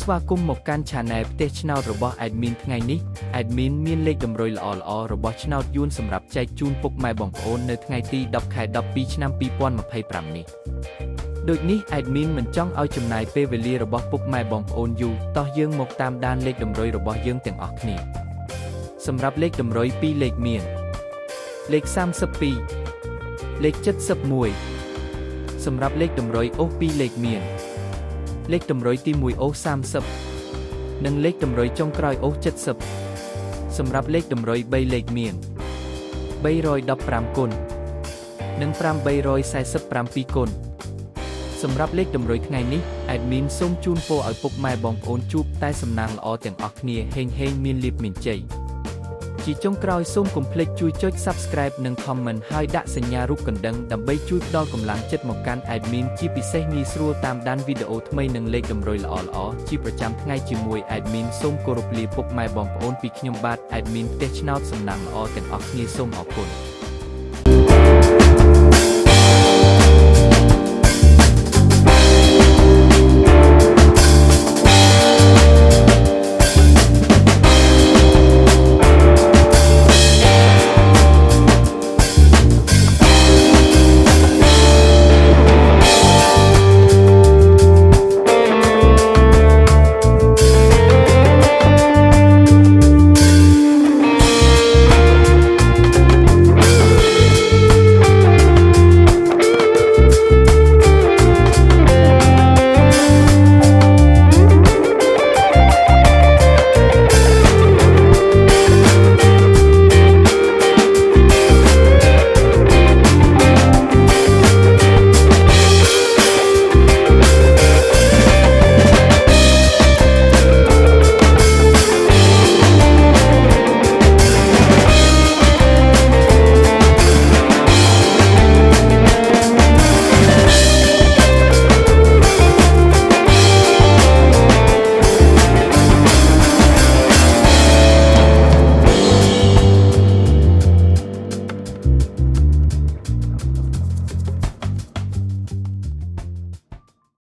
ស្វាគមន៍មកកាន់ Channel ផ្ទះឆ្នោតរបស់ Admin ថ្ងៃនេះ Admin មានលេខតម្រុយល្អៗរបស់ឆ្នោតយួនសម្រាប់ចែកជូនពុកម៉ែបងប្អូននៅថ្ងៃទី10 ខែ 12 ឆ្នាំ 2025 នេះ ដូចនេះ Admin មិនចង់ឲ្យចំណាយពេលវេលារបស់ពុកម៉ែបងប្អូនយូរតោះយើងមកតាមដានលេខតម្រុយរបស់យើងទាំងអស់គ្នាសម្រាប់លេខតម្រុយ2លេខមានលេខ32លេខ71សម្រាប់លេខតម្រុយអូស2លេខមានលេខតម្រុយទី1អូស30និងលេខតម្រុយចុងក្រោយអូស70សម្រាប់លេខតម្រុយ3លេខមាន315គុណនិង847គុណសម្រាប់លេខតម្រុយថ្ងៃនេះ Admin សូមជូនពរឲ្យពុកម៉ែបងប្អូនជួបតែសំណាងល្អទាំងអស់គ្នាហេងមានលាភមានជ័យជាចុងក្រោយសូមកុំភ្លេចជួយចុច Subscribe និង Comment ហើយដាក់សញ្ញារូបកណ្ដឹងដើម្បីជួយផ្ដល់កម្លាំងចិត្តមកកាន់ Admin ជាពិសេសងាយស្រួលតាមដានវីដេអូថ្មីនិងលេខតម្រុយល្អៗជាប្រចាំថ្ងៃជាមួយ Admin សូមគោរពលាពុកម៉ែបងប្អូនពីខ្ញុំបាទ Admin ផ្ទះឆ្នោតសំណាងល្អទាំងអស់គ្នាសូមអរគុណ